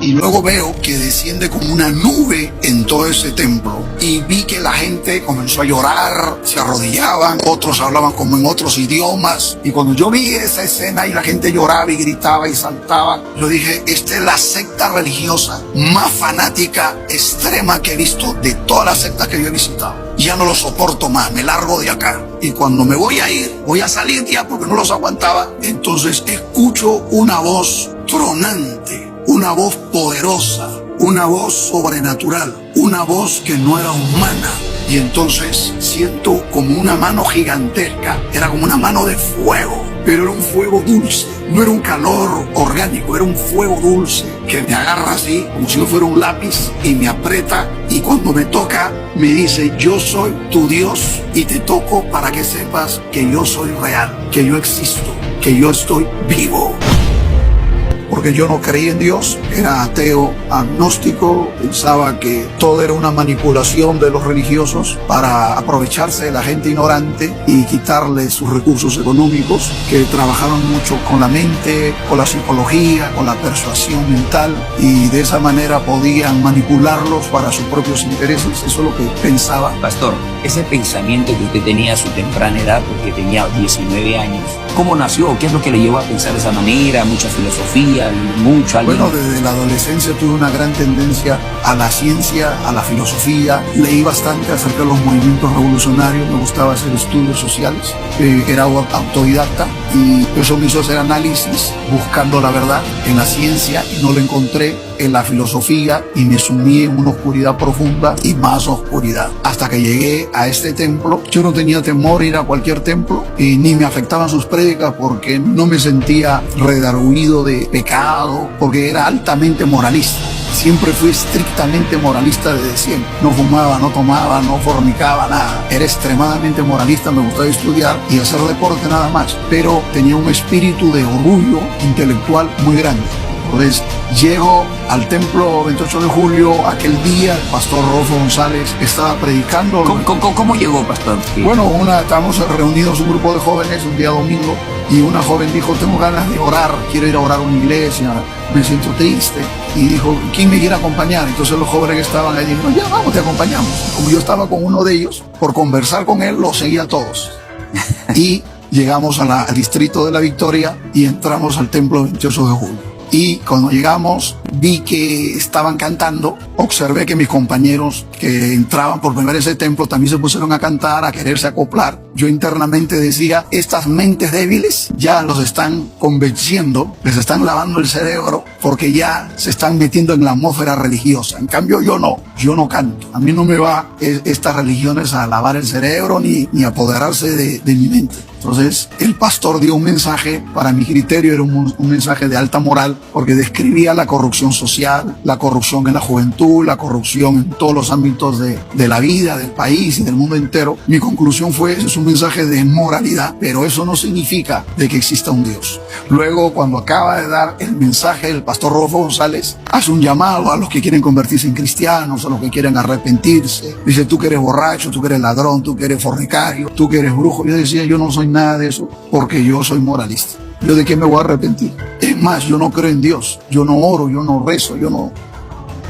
Y luego veo que desciende como una nube en todo ese templo. Y vi que la gente comenzó a llorar, se arrodillaban, otros hablaban como en otros idiomas. Y cuando yo vi esa escena y la gente lloraba y gritaba y saltaba, yo dije, esta es la secta religiosa más fanática, extrema que he visto de todas las sectas que yo he visitado. Ya no lo soporto más, me largo de acá. Y cuando me voy a ir, voy a salir ya porque no los aguantaba. Entonces escucho una voz tronante, una voz poderosa, una voz sobrenatural, una voz que no era humana. Y entonces siento como una mano gigantesca, era como una mano de fuego, pero era un fuego dulce, no era un calor orgánico, era un fuego dulce que me agarra así, como si yo fuera un lápiz, y me aprieta, y cuando me toca, me dice, yo soy tu Dios, y te toco para que sepas que yo soy real, que yo existo, que yo estoy vivo. Porque yo no creía en Dios, era ateo, agnóstico, pensaba que todo era una manipulación de los religiosos para aprovecharse de la gente ignorante y quitarle sus recursos económicos, que trabajaban mucho con la mente, con la psicología, con la persuasión mental, y de esa manera podían manipularlos para sus propios intereses. Eso es lo que pensaba. Pastor, ese pensamiento que usted tenía a su temprana edad, porque tenía 19 años, ¿cómo nació? ¿Qué es lo que le llevó a pensar de esa manera? Mucha filosofía, mucho. Bueno, desde la adolescencia tuve una gran tendencia a la ciencia, a la filosofía. Leí bastante acerca de los movimientos revolucionarios, me gustaba hacer estudios sociales, era autodidacta, y eso me hizo hacer análisis buscando la verdad en la ciencia, y no lo encontré en la filosofía, y me sumí en una oscuridad profunda y más oscuridad. Hasta que llegué a este templo, yo no tenía temor ir a cualquier templo, y ni me afectaban sus prédicas porque no me sentía redarguido de pecado, porque era altamente moralista. Siempre fui estrictamente moralista desde siempre. No fumaba, no tomaba, no fornicaba, nada. Era extremadamente moralista, me gustaba estudiar y hacer deporte nada más. Pero tenía un espíritu de orgullo intelectual muy grande. Entonces llego al templo 28 de julio, aquel día el pastor Rodolfo González estaba predicando. ¿Cómo llegó, pastor? Bueno, estábamos reunidos un grupo de jóvenes un día domingo, y una joven dijo, tengo ganas de orar, quiero ir a orar a una iglesia, me siento triste. Y dijo, ¿quién me quiere acompañar? Entonces los jóvenes que estaban ahí dijeron, ya vamos, te acompañamos. Como yo estaba con uno de ellos, por conversar con él, los seguía a todos. Y llegamos al distrito de La Victoria y entramos al templo 28 de julio. Y cuando llegamos, vi que estaban cantando, observé que mis compañeros que entraban por primera vez a ese templo también se pusieron a cantar, a quererse acoplar. Yo internamente decía, estas mentes débiles ya los están convenciendo, les están lavando el cerebro, porque ya se están metiendo en la atmósfera religiosa. En cambio yo no canto. A mí no me va estas religiones a lavar el cerebro ni apoderarse de mi mente. Entonces el pastor dio un mensaje, para mi criterio era un mensaje de alta moral, porque describía la corrupción social, la corrupción en la juventud, la corrupción en todos los ámbitos de la vida, del país y del mundo entero. Mi conclusión fue, es un mensaje de moralidad, pero eso no significa de que exista un Dios. Luego, cuando acaba de dar el mensaje, el pastor Rodolfo González hace un llamado a los que quieren convertirse en cristianos, a los que quieren arrepentirse. Dice, tú que eres borracho, tú que eres ladrón, tú que eres fornicario, tú que eres brujo. Yo decía, yo no soy nada de eso, porque yo soy moralista. ¿Yo de qué me voy a arrepentir? Es más, yo no creo en Dios, yo no oro, yo no rezo, yo no...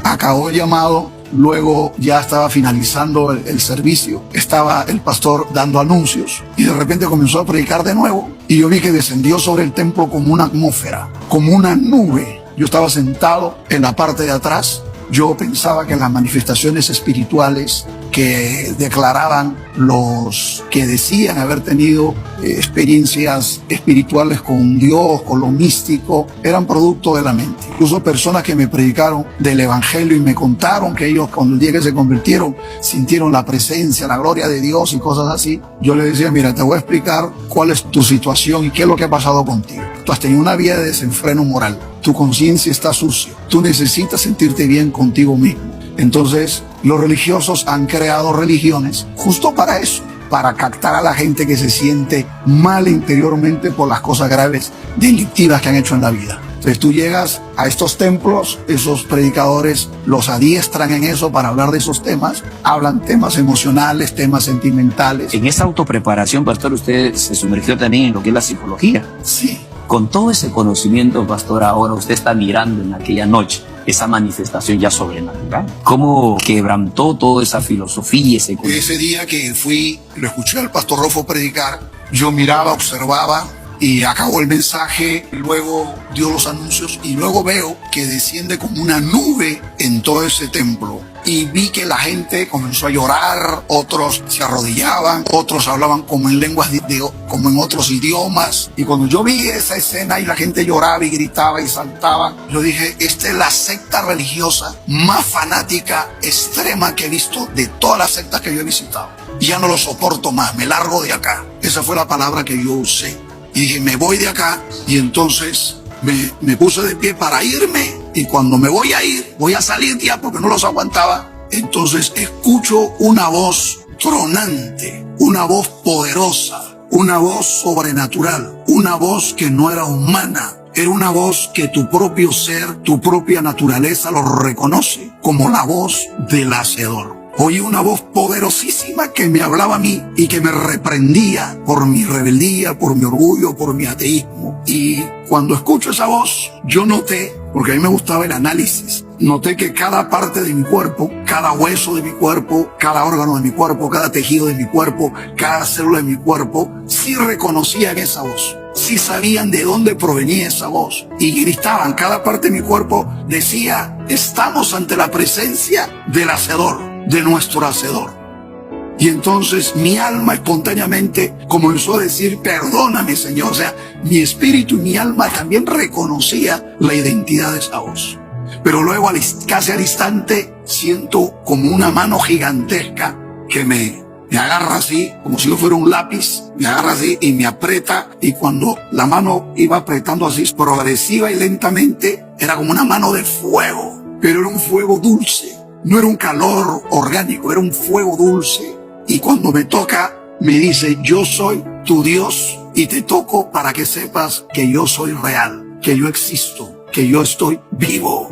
Acabó el llamado, luego ya estaba finalizando el servicio, estaba el pastor dando anuncios, y de repente comenzó a predicar de nuevo, y yo vi que descendió sobre el templo como una atmósfera, como una nube. Yo estaba sentado en la parte de atrás. Yo pensaba que las manifestaciones espirituales que declaraban los que decían haber tenido experiencias espirituales con Dios, con lo místico, eran producto de la mente. Incluso personas que me predicaron del evangelio y me contaron que ellos, cuando el día que se convirtieron, sintieron la presencia, la gloria de Dios y cosas así. Yo les decía, mira, te voy a explicar cuál es tu situación y qué es lo que ha pasado contigo. Tú has tenido una vida de desenfreno moral. Tu conciencia está sucia. Tú necesitas sentirte bien contigo mismo. Entonces, los religiosos han creado religiones justo para eso, para captar a la gente que se siente mal interiormente por las cosas graves, delictivas que han hecho en la vida. Entonces tú llegas a estos templos, esos predicadores los adiestran en eso para hablar de esos temas, hablan temas emocionales, temas sentimentales. En esa autopreparación, pastor, usted se sumergió también en lo que es la psicología. Sí. Con todo ese conocimiento, pastor, ahora usted está mirando en aquella noche esa manifestación ya sobrenatural? ¿Cómo quebrantó toda esa filosofía y ese día que fui, lo escuché al pastor Rofo predicar, yo miraba, observaba, y acabó el mensaje, luego dio los anuncios y luego veo que desciende como una nube en todo ese templo. Y vi que la gente comenzó a llorar, otros se arrodillaban, otros hablaban como en lenguas, como en otros idiomas. Y cuando yo vi esa escena y la gente lloraba y gritaba y saltaba, yo dije, esta es la secta religiosa más fanática, extrema que he visto de todas las sectas que yo he visitado. Y ya no lo soporto más, me largo de acá. Esa fue la palabra que yo usé. Y dije, me voy de acá. Y entonces me puse de pie para irme. Y cuando me voy a ir, voy a salir ya porque no los aguantaba. Entonces escucho una voz tronante, una voz poderosa, una voz sobrenatural, una voz que no era humana. Era una voz que tu propio ser, tu propia naturaleza lo reconoce como la voz del Hacedor. Oí una voz poderosísima que me hablaba a mí y que me reprendía por mi rebeldía, por mi orgullo, por mi ateísmo. Y cuando escucho esa voz, yo noté, porque a mí me gustaba el análisis, noté que cada parte de mi cuerpo, cada hueso de mi cuerpo, cada órgano de mi cuerpo, cada tejido de mi cuerpo, cada célula de mi cuerpo, sí reconocían esa voz. Sí sabían de dónde provenía esa voz. Y gritaban, cada parte de mi cuerpo decía, estamos ante la presencia del Hacedor, de nuestro Hacedor. Y entonces mi alma espontáneamente comenzó a decir, perdóname, Señor. O sea, mi espíritu y mi alma también reconocía la identidad de esa voz. Pero luego, casi al instante, siento como una mano gigantesca que me agarra así, como si yo fuera un lápiz, me agarra así y me aprieta. Y cuando la mano iba apretando así, progresiva y lentamente, era como una mano de fuego. Pero era un fuego dulce. No era un calor orgánico, era un fuego dulce. Y cuando me toca, me dice, yo soy tu Dios y te toco para que sepas que yo soy real, que yo existo, que yo estoy vivo.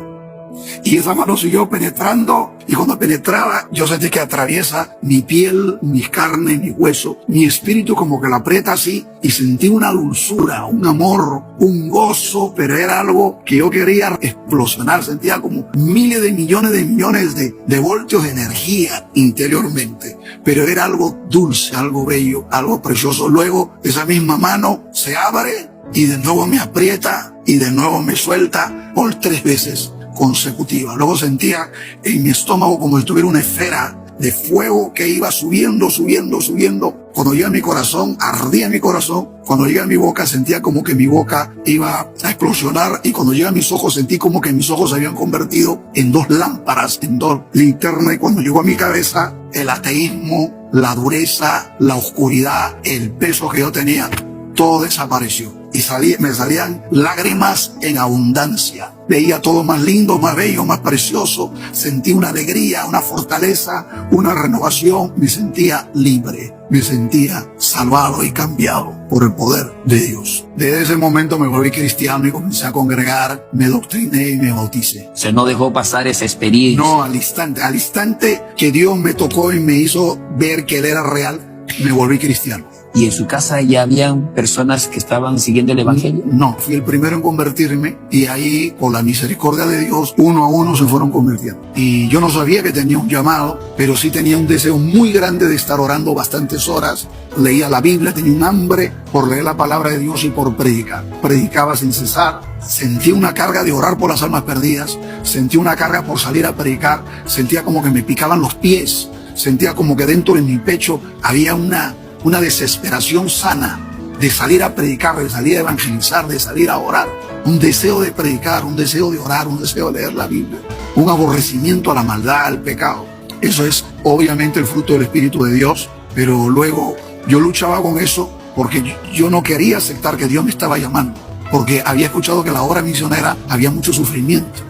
Y esa mano siguió penetrando, y cuando penetraba, yo sentí que atraviesa mi piel, mi carne, mi hueso, mi espíritu como que la aprieta así, y sentí una dulzura, un amor, un gozo, pero era algo que yo quería explosionar. Sentía como miles de millones de voltios de energía interiormente, pero era algo dulce, algo bello, algo precioso. Luego esa misma mano se abre y de nuevo me aprieta y de nuevo me suelta por 3 veces consecutiva. Luego sentía en mi estómago como si tuviera una esfera de fuego que iba subiendo, subiendo, subiendo. Cuando llega a mi corazón, ardía mi corazón. Cuando llega a mi boca, sentía como que mi boca iba a explosionar. Y cuando llega a mis ojos, sentí como que mis ojos se habían convertido en 2 lámparas, en 2 linternas. Y cuando llegó a mi cabeza, el ateísmo, la dureza, la oscuridad, el peso que yo tenía, todo desapareció. Y me salían lágrimas en abundancia. Veía todo más lindo, más bello, más precioso. Sentí una alegría, una fortaleza, una renovación. Me sentía libre, me sentía salvado y cambiado por el poder de Dios. Desde ese momento me volví cristiano y comencé a congregar, me doctriné y me bauticé. O sea, no dejó pasar esa experiencia. No, al instante que Dios me tocó y me hizo ver que Él era real, me volví cristiano. ¿Y en su casa ya habían personas que estaban siguiendo el evangelio? No, fui el primero en convertirme y ahí, por la misericordia de Dios, uno a uno se fueron convirtiendo. Y yo no sabía que tenía un llamado, pero sí tenía un deseo muy grande de estar orando bastantes horas. Leía la Biblia, tenía un hambre por leer la palabra de Dios y por predicar. Predicaba sin cesar. Sentí una carga de orar por las almas perdidas. Sentí una carga por salir a predicar. Sentía como que me picaban los pies. Sentía como que dentro de mi pecho había una desesperación sana de salir a predicar, de salir a evangelizar, de salir a orar. Un deseo de predicar, un deseo de orar, un deseo de leer la Biblia. Un aborrecimiento a la maldad, al pecado. Eso es obviamente el fruto del Espíritu de Dios, pero luego yo luchaba con eso porque yo no quería aceptar que Dios me estaba llamando, porque había escuchado que en la obra misionera había mucho sufrimiento,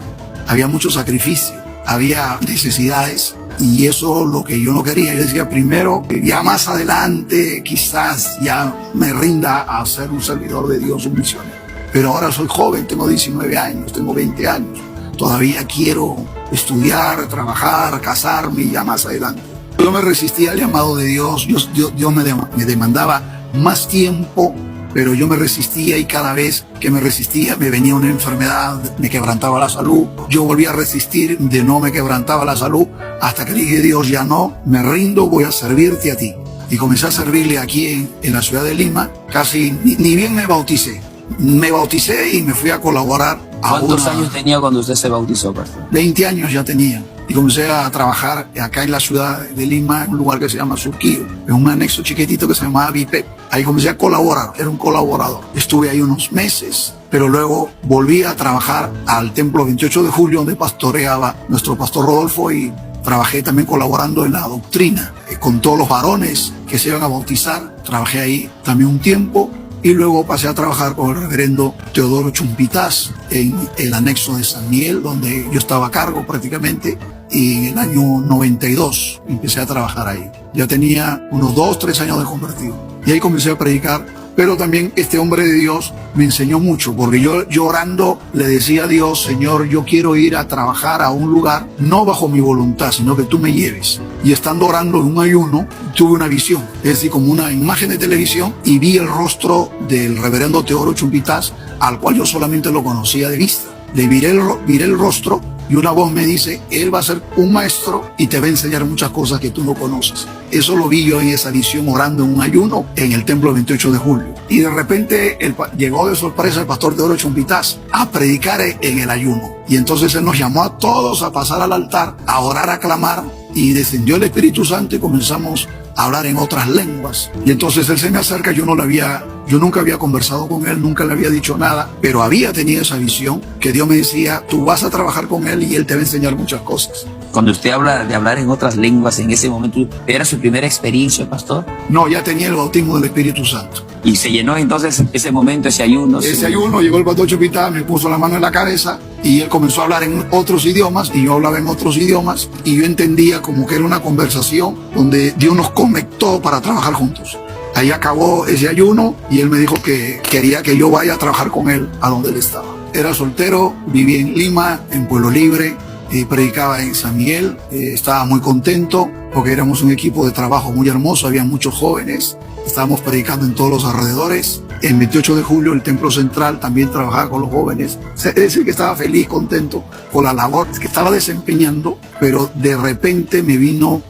había mucho sacrificio, había necesidades. Y eso es lo que yo no quería. Yo decía, primero, ya más adelante, quizás ya me rinda a ser un servidor de Dios, un misionero. Pero ahora soy joven, tengo 19 años, tengo 20 años. Todavía quiero estudiar, trabajar, casarme ya más adelante. Yo me resistía al llamado de Dios. Dios me demandaba más tiempo pero yo me resistía y cada vez que me resistía me venía una enfermedad, me quebrantaba la salud. Yo volvía a resistir, de no me quebrantaba la salud, hasta que dije, Dios, ya no, me rindo, voy a servirte a ti. Y comencé a servirle aquí en la ciudad de Lima, casi ni bien me bauticé. Me bauticé y me fui a colaborar. ¿Cuántos años tenía cuando usted se bautizó, pastor? 20 años ya tenía. Y comencé a trabajar acá en la ciudad de Lima, en un lugar que se llama Surquillo, en un anexo chiquitito que se llamaba Vipep. Ahí comencé a colaborar, era un colaborador. Estuve ahí unos meses, pero luego volví a trabajar al templo 28 de julio, donde pastoreaba nuestro pastor Rodolfo, y trabajé también colaborando en la doctrina, con todos los varones que se iban a bautizar. Trabajé ahí también un tiempo. Y luego pasé a trabajar con el reverendo Teodoro Chumpitaz en el anexo de San Miguel, donde yo estaba a cargo prácticamente. Y en el año 92 empecé a trabajar ahí. Ya tenía unos 2, 3 años de convertido. Y ahí comencé a predicar. Pero también este hombre de Dios me enseñó mucho, porque yo orando le decía a Dios, Señor, yo quiero ir a trabajar a un lugar, no bajo mi voluntad, sino que tú me lleves. Y estando orando en un ayuno, tuve una visión, es decir, como una imagen de televisión, y vi el rostro del reverendo Teodoro Chumpitaz, al cual yo solamente lo conocía de vista. Le miré el rostro, y una voz me dice, él va a ser un maestro y te va a enseñar muchas cosas que tú no conoces. Eso lo vi yo en esa visión orando en un ayuno en el templo 28 de julio. Y de repente llegó de sorpresa el pastor Teodoro Chumpitaz a predicar en el ayuno. Y entonces él nos llamó a todos a pasar al altar, a orar, a clamar, y descendió el Espíritu Santo y comenzamos a hablar en otras lenguas. Y entonces él se me acerca, yo nunca había conversado con él, nunca le había dicho nada, pero había tenido esa visión que Dios me decía, tú vas a trabajar con él y él te va a enseñar muchas cosas. Cuando usted habla de hablar en otras lenguas, en ese momento, ¿era su primera experiencia, pastor? No, ya tenía el bautismo del Espíritu Santo. Y se llenó entonces ese momento, ese ayuno. Ese ayuno, llegó el pastor Chumpitaz, me puso la mano en la cabeza y él comenzó a hablar en otros idiomas y yo hablaba en otros idiomas y yo entendía como que era una conversación donde Dios nos conectó para trabajar juntos. Ahí acabó ese ayuno y él me dijo que quería que yo vaya a trabajar con él a donde él estaba. Era soltero, vivía en Lima, en Pueblo Libre, predicaba en San Miguel, estaba muy contento porque éramos un equipo de trabajo muy hermoso, había muchos jóvenes, estábamos predicando en todos los alrededores. En 28 de julio el templo central también trabajaba con los jóvenes, es decir que estaba feliz, contento con la labor que estaba desempeñando, pero de repente me vino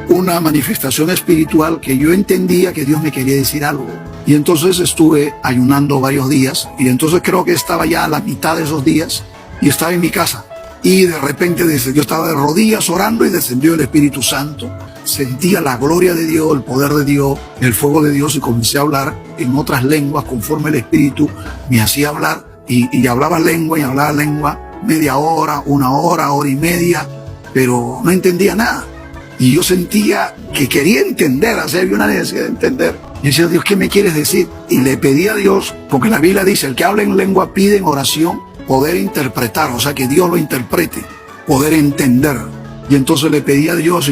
una manifestación espiritual que yo entendía que Dios me quería decir algo. Y entonces estuve ayunando varios días y entonces creo que estaba ya a la mitad de esos días y estaba en mi casa. Y de repente yo estaba de rodillas orando y descendió el Espíritu Santo. Sentía la gloria de Dios, el poder de Dios, el fuego de Dios y comencé a hablar en otras lenguas conforme el Espíritu me hacía hablar. Y hablaba lengua, media hora, una hora, hora y media, pero no entendía nada. Y yo sentía que quería entender, o sea, había una necesidad de entender. Y decía, Dios, ¿qué me quieres decir? Y le pedí a Dios, porque la Biblia dice, el que habla en lengua pide en oración poder interpretar, o sea, que Dios lo interprete, poder entender. Y entonces le pedí a Dios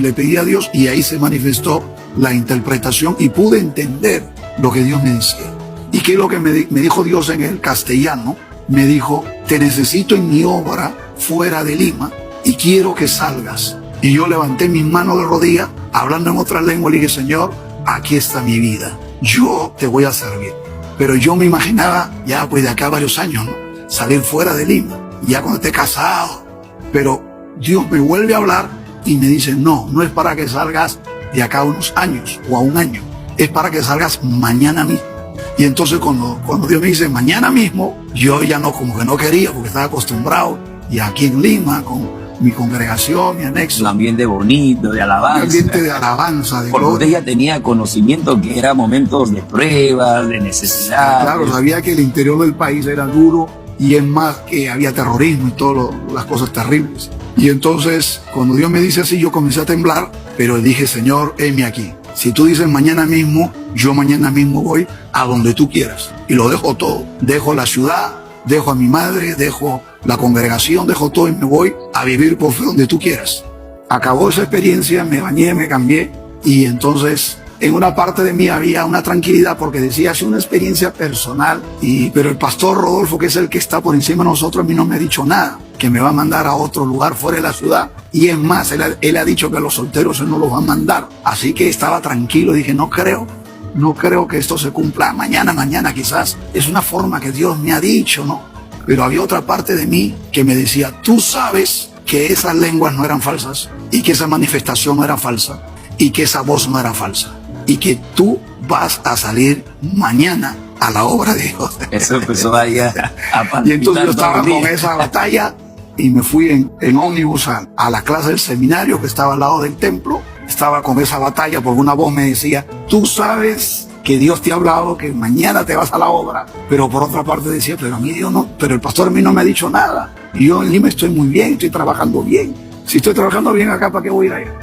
y ahí se manifestó la interpretación y pude entender lo que Dios me decía. ¿Y qué es lo que me dijo Dios en el castellano? Me dijo, te necesito en mi obra fuera de Lima y quiero que salgas. Y yo levanté mis manos de rodillas, hablando en otra lengua, y le dije, Señor, aquí está mi vida, yo te voy a servir. Pero yo me imaginaba, ya pues de acá varios años, ¿no?, salir fuera de Lima, ya cuando esté casado. Pero Dios me vuelve a hablar y me dice, no es para que salgas de acá a unos años o a un año, es para que salgas mañana mismo. Y entonces cuando Dios me dice mañana mismo, yo ya no, como que no quería, porque estaba acostumbrado, y aquí en Lima, con mi congregación, mi anexo. Un ambiente bonito, de alabanza. Un ambiente de alabanza, de porque gloria. usted ya tenía conocimiento que eran momentos de pruebas, de necesidad. Claro, sabía que el interior del país era duro y es más que había terrorismo y todas las cosas terribles. Y entonces, cuando Dios me dice así, yo comencé a temblar, pero dije, Señor, heme aquí. Si tú dices mañana mismo, yo mañana mismo voy a donde tú quieras. Y lo dejo todo. Dejo la ciudad, dejo a mi madre, dejo la congregación, dejo todo y me voy a vivir por donde tú quieras. Acabó esa experiencia, me bañé, me cambié y entonces en una parte de mí había una tranquilidad porque decía, es una experiencia personal, pero el pastor Rodolfo, que es el que está por encima de nosotros, a mí no me ha dicho nada, que me va a mandar a otro lugar fuera de la ciudad. Y es más, él ha dicho que a los solteros él no los va a mandar. Así que estaba tranquilo, dije, no creo no creo que esto se cumpla mañana quizás. Es una forma que Dios me ha dicho, ¿no? Pero había otra parte de mí que me decía, tú sabes que esas lenguas no eran falsas, y que esa manifestación no era falsa, y que esa voz no era falsa, y que tú vas a salir mañana a la obra de Dios. Eso empezó ahí a Y entonces yo estaba con esa batalla y me fui en ómnibus a la clase del seminario que estaba al lado del templo. Estaba con esa batalla porque una voz me decía, tú sabes que Dios te ha hablado, que mañana te vas a la obra. Pero por otra parte decía, pero a mí Dios no, pero el pastor a mí no me ha dicho nada. Y yo en Lima estoy muy bien, estoy trabajando bien. Si estoy trabajando bien acá, ¿para qué voy a ir allá?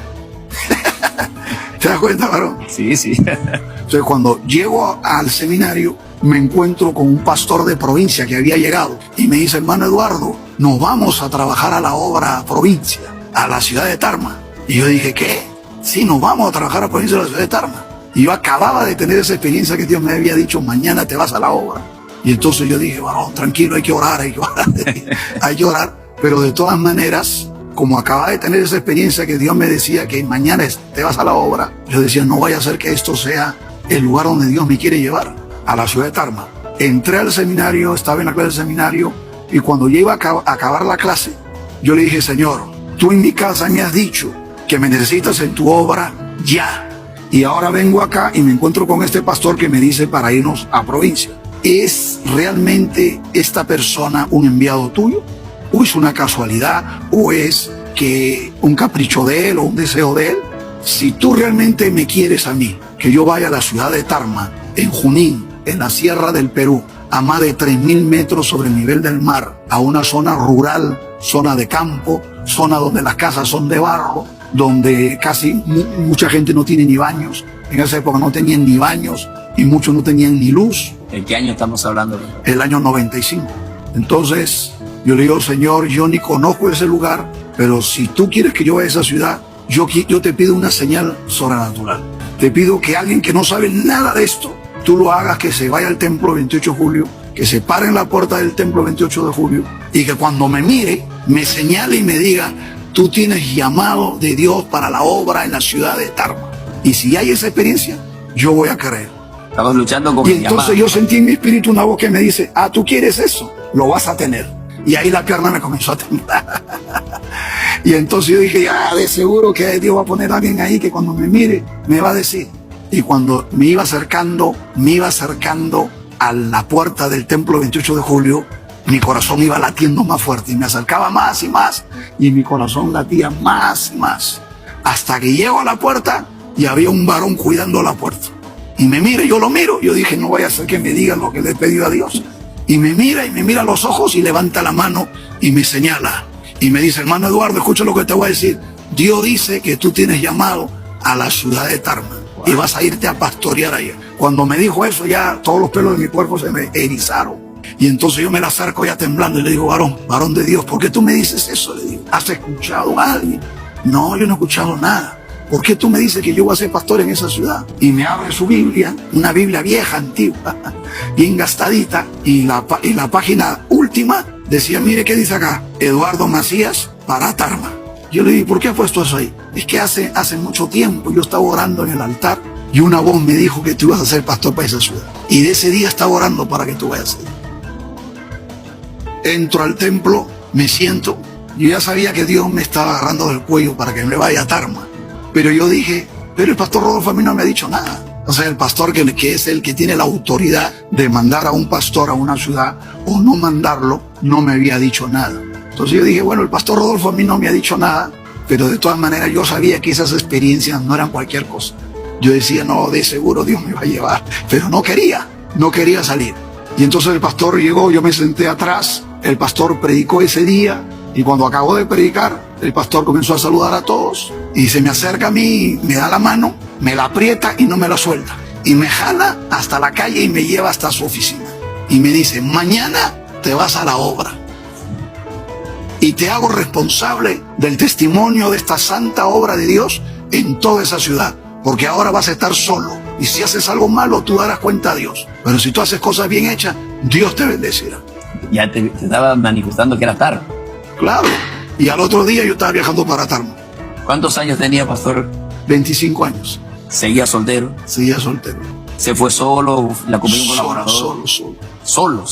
¿Te das cuenta, varón? Sí, sí. Entonces cuando llego al seminario, me encuentro con un pastor de provincia que había llegado y me dice, hermano Eduardo, nos vamos a trabajar a la obra provincia, a la ciudad de Tarma. Y yo dije, ¿qué? Sí, nos vamos a trabajar a la provincia de la ciudad de Tarma. Y yo acababa de tener esa experiencia que Dios me había dicho, mañana te vas a la obra. Y entonces yo dije, varón, tranquilo, hay que orar, hay que orar. Pero de todas maneras, como acababa de tener esa experiencia que Dios me decía que mañana te vas a la obra, yo decía, no vaya a ser que esto sea el lugar donde Dios me quiere llevar, a la ciudad de Tarma. Entré al seminario, estaba en la clase del seminario, y cuando yo iba a acabar la clase, yo le dije, Señor, tú en mi casa me has dicho que me necesitas en tu obra ya. Y ahora vengo acá y me encuentro con este pastor que me dice para irnos a provincia. ¿Es realmente esta persona un enviado tuyo? ¿O es una casualidad? ¿O es que un capricho de él o un deseo de él? Si tú realmente me quieres a mí, que yo vaya a la ciudad de Tarma, en Junín, en la sierra del Perú, a más de 3.000 metros sobre el nivel del mar, a una zona rural, zona de campo, zona donde las casas son de barro, donde casi mucha gente no tiene ni baños. En esa época no tenían ni baños y muchos no tenían ni luz. ¿En qué año estamos hablando? El año 95. Entonces yo le digo, Señor, yo ni conozco ese lugar, pero si tú quieres que yo vaya a esa ciudad, yo te pido una señal sobrenatural. Te pido que alguien que no sabe nada de esto, tú lo hagas, que se vaya al templo 28 de julio, que se pare en la puerta del templo 28 de julio y que cuando me mire, me señale y me diga, tú tienes llamado de Dios para la obra en la ciudad de Tarma. Y si hay esa experiencia, yo voy a creer. Estamos luchando con y entonces yo sentí en mi espíritu una voz que me dice, tú quieres eso, lo vas a tener. Y ahí la pierna me comenzó a temblar. Y entonces yo dije, de seguro que Dios va a poner a alguien ahí que cuando me mire, me va a decir. Y cuando me iba acercando a la puerta del templo 28 de julio, mi corazón iba latiendo más fuerte y me acercaba más y más, y mi corazón latía más y más, hasta que llego a la puerta y había un varón cuidando la puerta. Y me mira, yo lo miro, yo dije, no vaya a ser que me diga lo que le he pedido a Dios. Y me mira a los ojos y levanta la mano y me señala. Y me dice, hermano Eduardo, escucha lo que te voy a decir. Dios dice que tú tienes llamado a la ciudad de Tarma y vas a irte a pastorear allá. Cuando me dijo eso, ya todos los pelos de mi cuerpo se me erizaron. Y entonces yo me la acerco ya temblando y le digo, varón de Dios, ¿por qué tú me dices eso? Le digo, ¿has escuchado a alguien? No, yo no he escuchado nada. ¿Por qué tú me dices que yo voy a ser pastor en esa ciudad? Y me abre su Biblia, una Biblia vieja, antigua, bien gastadita, y la página última decía, mire qué dice acá, Eduardo Macías para Tarma. Yo le dije, ¿por qué ha puesto eso ahí? Es que hace mucho tiempo yo estaba orando en el altar y una voz me dijo que tú ibas a ser pastor para esa ciudad. Y de ese día estaba orando para que tú vayas allá. Entro al templo, me siento, yo ya sabía que Dios me estaba agarrando del cuello para que me vaya a Tarma. Pero yo dije, pero el pastor Rodolfo a mí no me ha dicho nada. O sea, el pastor que es el que tiene la autoridad de mandar a un pastor a una ciudad o no mandarlo, no me había dicho nada. Entonces yo dije, bueno, el pastor Rodolfo a mí no me ha dicho nada, pero de todas maneras yo sabía que esas experiencias no eran cualquier cosa. Yo decía, no, de seguro Dios me va a llevar, pero no quería salir. Y entonces el pastor llegó, yo me senté atrás, el pastor predicó ese día, y cuando acabó de predicar, el pastor comenzó a saludar a todos, y se me acerca a mí, me da la mano, me la aprieta y no me la suelta, y me jala hasta la calle y me lleva hasta su oficina, y me dice, mañana te vas a la obra, y te hago responsable del testimonio de esta santa obra de Dios en toda esa ciudad, porque ahora vas a estar solo, y si haces algo malo, tú darás cuenta a Dios, pero si tú haces cosas bien hechas, Dios te bendecirá. Ya te estaba manifestando que era Tarma. Claro, y al otro día yo estaba viajando para Tarma. ¿Cuántos años tenía, pastor? 25 años. ¿Seguía soltero? Seguía soltero. ¿Se fue solo? ¿La acompañó un colaborador? Solo.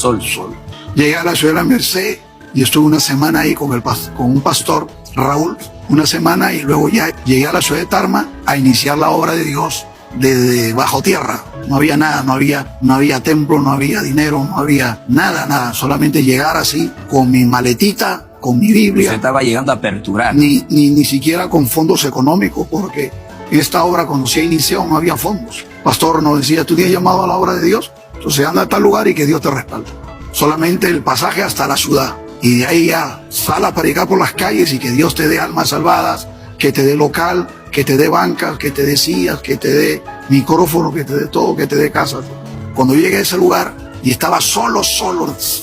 Llegué a la ciudad de la Merced y estuve una semana ahí con un pastor, Raúl, una semana, y luego ya llegué a la ciudad de Tarma a iniciar la obra de Dios desde bajo tierra. No había nada, no había templo, no había dinero, no había nada, solamente llegar así con mi maletita, con mi Biblia. Se estaba llegando a aperturar. Ni siquiera con fondos económicos, porque en esta obra cuando se inició no había fondos. Pastor nos decía, tú tienes llamado a la obra de Dios, entonces anda a tal lugar y que Dios te respalde. Solamente el pasaje hasta la ciudad, y de ahí ya sal a predicar por las calles y que Dios te dé almas salvadas, que te dé local, que te dé bancas, que te dé sillas, que te dé micrófono, que te dé todo, que te dé casas. Cuando llegué a ese lugar y estaba solo,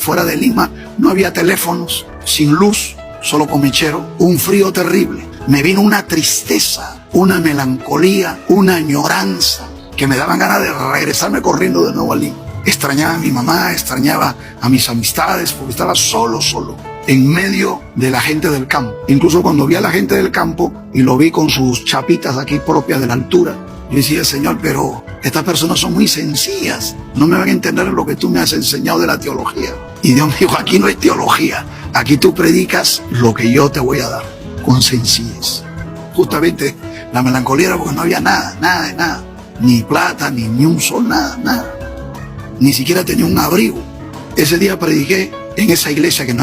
fuera de Lima, no había teléfonos, sin luz, solo con mechero, un frío terrible. Me vino una tristeza, una melancolía, una añoranza, que me daban ganas de regresarme corriendo de nuevo a Lima. Extrañaba a mi mamá, extrañaba a mis amistades, porque estaba solo, en medio de la gente del campo. Incluso cuando vi a la gente del campo y lo vi con sus chapitas aquí propias de la altura, yo decía, Señor, pero estas personas son muy sencillas, no me van a entender lo que tú me has enseñado de la teología. Y Dios me dijo, aquí no hay teología, aquí tú predicas lo que yo te voy a dar, con sencillez. Justamente la melancolía era porque no había nada, ni plata, ni un sol, nada. Ni siquiera tenía un abrigo. Ese día prediqué en esa iglesia que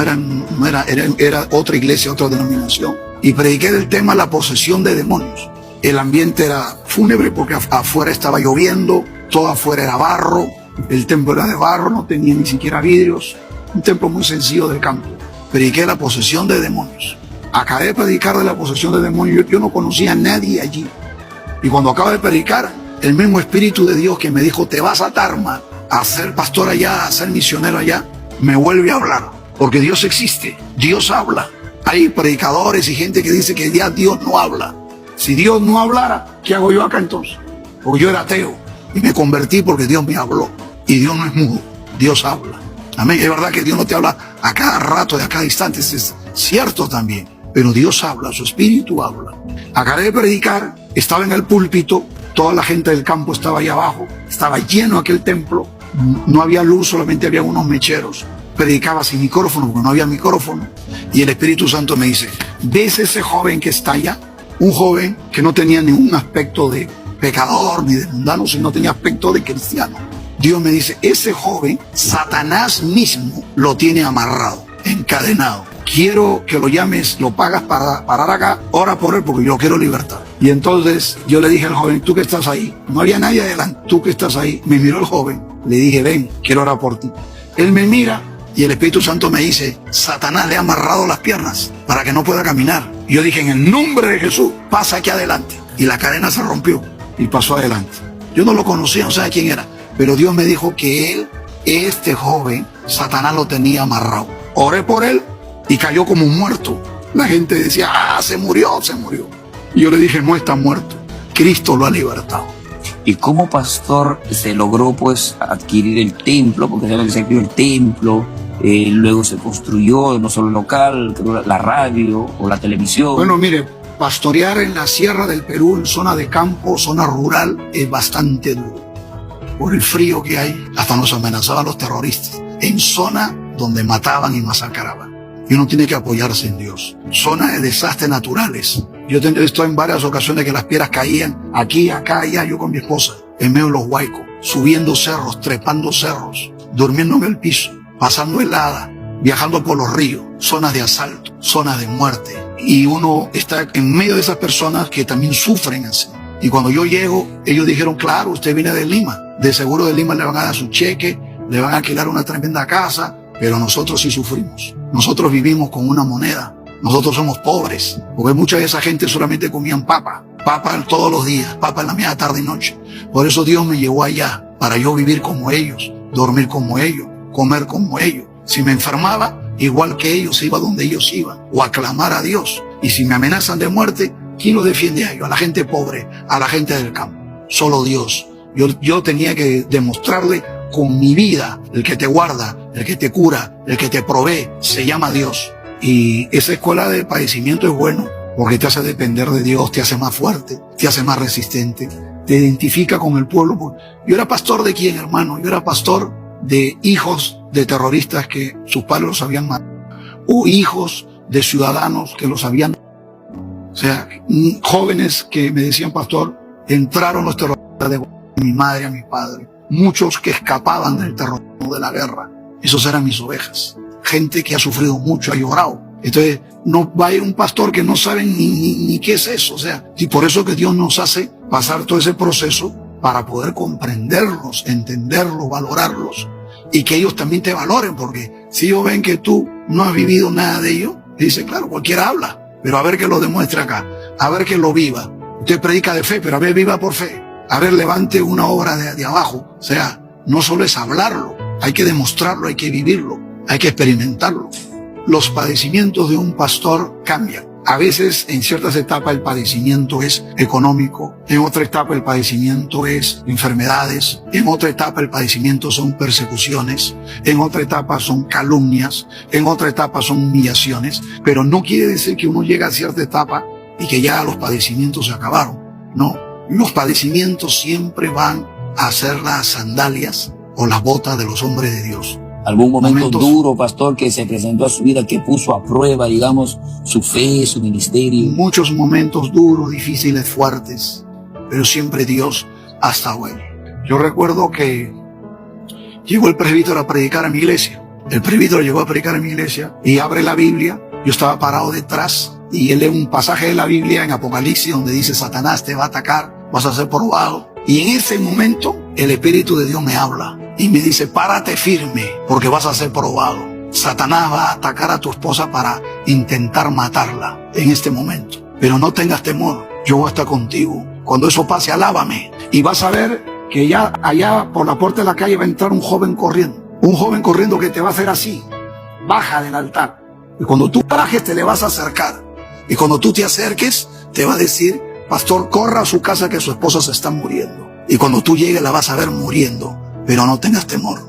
era otra iglesia, otra denominación, y prediqué del tema la posesión de demonios. El ambiente era fúnebre porque afuera estaba lloviendo, todo afuera era barro, el templo era de barro, no tenía ni siquiera vidrios, un templo muy sencillo del campo. Prediqué la posesión de demonios. Acabé de predicar de la posesión de demonios, yo no conocía a nadie allí. Y cuando acabo de predicar, el mismo Espíritu de Dios que me dijo, te vas a Tarma a ser pastor allá, a ser misionero allá, me vuelve a hablar, porque Dios existe, Dios habla. Hay predicadores y gente que dice que ya Dios no habla. Si Dios no hablara, ¿qué hago yo acá entonces? Porque yo era ateo y me convertí porque Dios me habló. Y Dios no es mudo, Dios habla. Amén. Es verdad que Dios no te habla a cada rato, de a cada instante, es cierto también, pero Dios habla, su Espíritu habla. Acabé de predicar, estaba en el púlpito, toda la gente del campo estaba ahí abajo, estaba lleno aquel templo. No había luz, solamente había unos mecheros. Predicaba sin micrófono porque no había micrófono. Y el Espíritu Santo me dice, ¿ves ese joven que está allá? Un joven que no tenía ningún aspecto de pecador ni de mundano, sino tenía aspecto de cristiano. Dios me dice, ese joven, Satanás mismo lo tiene amarrado, encadenado. Quiero que lo llames, lo pagas para parar acá, ora por él porque yo quiero libertad. Y entonces yo le dije al joven, tú que estás ahí, no había nadie adelante, tú que estás ahí. Me miró el joven, le dije, ven, quiero orar por ti. Él me mira y el Espíritu Santo me dice, Satanás le ha amarrado las piernas para que no pueda caminar. Y yo dije, en el nombre de Jesús, pasa aquí adelante. Y la cadena se rompió y pasó adelante. Yo no lo conocía, no sabía quién era, pero Dios me dijo que este joven, Satanás lo tenía amarrado. Oré por él y cayó como muerto. La gente decía, se murió. Y yo le dije, no está muerto, Cristo lo ha libertado. ¿Y cómo pastor se logró pues adquirir el templo? Porque se adquirió el templo, luego se construyó no solo el local, la radio o la televisión. Bueno, mire, pastorear en la Sierra del Perú, en zona de campo, zona rural, es bastante duro. Por el frío que hay, hasta nos amenazaban los terroristas. En zona donde mataban y masacraban. Y uno tiene que apoyarse en Dios. Zonas de desastres naturales. Yo he visto en varias ocasiones que las piedras caían aquí, acá, allá, yo con mi esposa, en medio de los huaicos, subiendo cerros, trepando cerros, durmiendo en el piso, pasando helada, viajando por los ríos, zonas de asalto, zonas de muerte. Y uno está en medio de esas personas que también sufren así. Y cuando yo llego, ellos dijeron, claro, usted viene de Lima. De seguro de Lima le van a dar su cheque, le van a alquilar una tremenda casa, pero nosotros sí sufrimos. Nosotros vivimos con una moneda. Nosotros somos pobres, porque mucha de esa gente solamente comían papa todos los días, papa en la media tarde y noche. Por eso Dios me llevó allá, para yo vivir como ellos, dormir como ellos, comer como ellos. Si me enfermaba, igual que ellos, iba donde ellos iban, o a clamar a Dios. Y si me amenazan de muerte, ¿quién los defiende a ellos? A la gente pobre, a la gente del campo. Solo Dios. Yo tenía que demostrarle con mi vida, el que te guarda, el que te cura, el que te provee, se llama Dios. Y esa escuela de padecimiento es bueno porque te hace depender de Dios, te hace más fuerte, te hace más resistente. te identifica con el pueblo. Yo era pastor de quién, hermano, yo era pastor de hijos de terroristas que sus padres los habían matado, o hijos de ciudadanos que los habían, o sea, jóvenes que me decían, pastor, entraron los terroristas de mi madre, a mi padre, muchos que escapaban del terrorismo de la guerra, esos eran mis ovejas, gente que ha sufrido mucho, ha llorado. Entonces, no va a ir un pastor que no sabe ni qué es eso, o sea, y por eso que Dios nos hace pasar todo ese proceso para poder comprenderlos, entenderlos, valorarlos, y que ellos también te valoren, porque si ellos ven que tú no has vivido nada de ello, dice, claro, cualquiera habla, pero a ver que lo demuestre acá, a ver que lo viva. Usted predica de fe, pero a ver, viva por fe. A ver, levante una obra de abajo. O sea, no solo es hablarlo, hay que demostrarlo, hay que vivirlo, hay que experimentarlo. Los padecimientos de un pastor cambian. A veces, en ciertas etapas, el padecimiento es económico. En otra etapa, el padecimiento es enfermedades. En otra etapa, el padecimiento son persecuciones. En otra etapa, son calumnias. En otra etapa, son humillaciones. Pero no quiere decir que uno llega a cierta etapa y que ya los padecimientos se acabaron. No. Los padecimientos siempre van a ser las sandalias o las botas de los hombres de Dios. ¿Algún momento duro, pastor, que se presentó a su vida, que puso a prueba, digamos, su fe, su ministerio? Muchos momentos duros, difíciles, fuertes, pero siempre Dios ha estado ahí. Yo recuerdo que llegó el presbítero a predicar a mi iglesia. El presbítero llegó a predicar a mi iglesia y abre la Biblia. Yo estaba parado detrás y él lee un pasaje de la Biblia en Apocalipsis donde dice, Satanás te va a atacar, vas a ser probado. Y en ese momento el Espíritu de Dios me habla y me dice, párate firme porque vas a ser probado. Satanás va a atacar a tu esposa para intentar matarla en este momento. Pero no tengas temor, yo voy a estar contigo. Cuando eso pase, alábame. Y vas a ver que ya allá por la puerta de la calle va a entrar un joven corriendo. Un joven corriendo que te va a hacer así. Baja del altar. Y cuando tú bajes te le vas a acercar. Y cuando tú te acerques te va a decir, pastor, corra a su casa que su esposa se está muriendo. Y cuando tú llegues la vas a ver muriendo. Pero no tengas temor.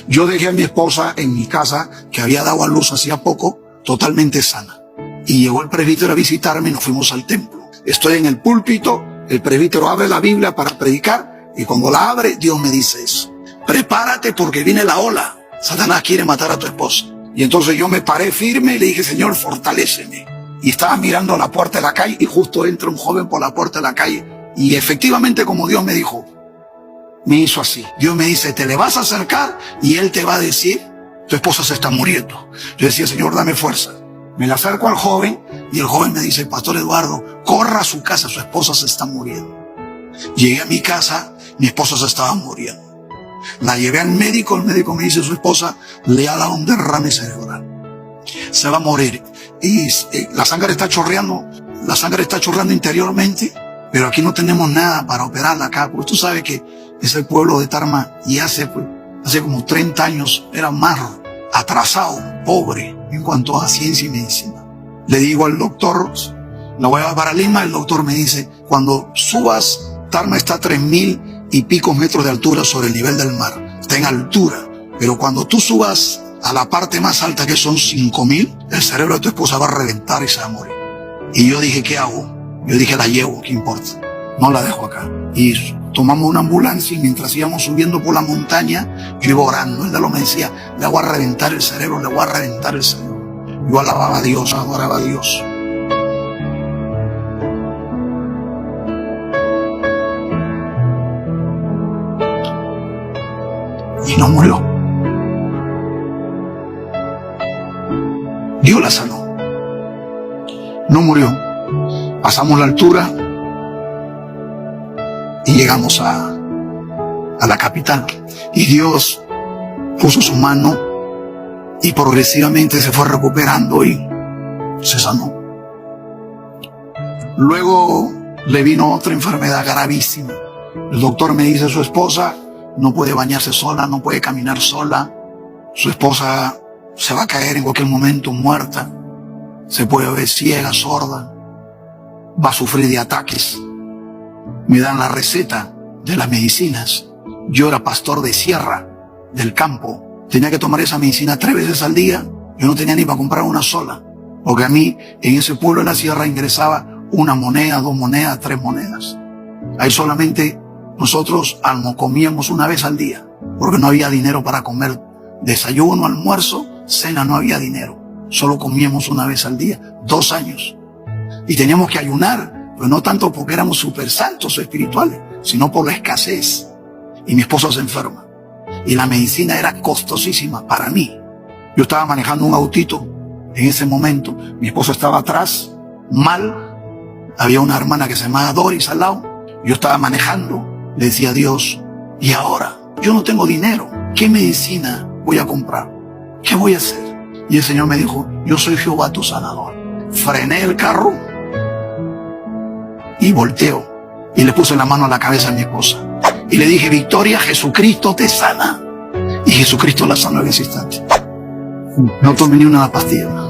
Yo dejé a mi esposa en mi casa, que había dado a luz hacía poco, totalmente sana. Y llegó el presbítero a visitarme y nos fuimos al templo. Estoy en el púlpito, el presbítero abre la Biblia para predicar, y cuando la abre, Dios me dice eso. Prepárate porque viene la ola. Satanás quiere matar a tu esposa. Y entonces yo me paré firme y le dije, Señor, fortaléceme. Y estaba mirando a la puerta de la calle y justo entra un joven por la puerta de la calle. Y efectivamente, como Dios me dijo, me hizo así. Dios me dice, te le vas a acercar y él te va a decir, tu esposa se está muriendo. Yo decía, Señor, dame fuerza. Me le acerco al joven y el joven me dice, Pastor Eduardo, corra a su casa, su esposa se está muriendo. Llegué a mi casa, mi esposa se estaba muriendo. La llevé al médico, el médico me dice, su esposa le ha dado un derrame cerebral. Se va a morir. Y la sangre está chorreando interiormente, pero aquí no tenemos nada para operarla acá, porque tú sabes que es el pueblo de Tarma y hace como 30 años era más atrasado, pobre en cuanto a ciencia y medicina. Le digo al doctor, la voy a llevar para Lima, el doctor me dice, cuando subas, Tarma está a 3.000 y pico metros de altura sobre el nivel del mar, está en altura, pero cuando tú subas a la parte más alta, que son 5.000, el cerebro de tu esposa va a reventar y se va a morir. Y yo dije, ¿qué hago? Yo dije, la llevo, ¿qué importa? No la dejo acá. Y tomamos una ambulancia y mientras íbamos subiendo por la montaña, yo iba orando. El de lo me decía, le voy a reventar el cerebro, le voy a reventar el cerebro. Yo alababa a Dios, adoraba a Dios. Y no murió. Dios la sanó. No murió. Pasamos la altura y llegamos a la capital. Y Dios puso su mano y progresivamente se fue recuperando y se sanó. Luego le vino otra enfermedad gravísima. El doctor me dice, su esposa no puede bañarse sola, no puede caminar sola. Su esposa se va a caer en cualquier momento muerta. Se puede ver ciega, sorda. Va a sufrir de ataques. Me dan la receta de las medicinas. Yo era pastor de sierra, del campo. Tenía que tomar esa medicina 3 veces al día. Yo no tenía ni para comprar una sola. Porque a mí, en ese pueblo de la sierra, ingresaba 1 moneda, 2 monedas, 3 monedas. Ahí solamente nosotros comíamos una vez al día, porque no había dinero para comer desayuno, almuerzo, cena, no había dinero. Solo comíamos una vez al día, 2 años. Y teníamos que ayunar, pero no tanto porque éramos súper santos o espirituales, sino por la escasez. Y mi esposa se enferma. Y la medicina era costosísima para mí. Yo estaba manejando un autito en ese momento. Mi esposa estaba atrás, mal. Había una hermana que se llamaba Doris al lado. Yo estaba manejando. Le decía a Dios, ¿y ahora? Yo no tengo dinero. ¿Qué medicina voy a comprar? ¿Qué voy a hacer? Y el Señor me dijo, yo soy Jehová tu sanador. Frené el carro y volteo y le puse la mano a la cabeza a mi esposa y le dije, Victoria, Jesucristo te sana. Y Jesucristo la sanó en ese instante. No tomé ni una pastilla.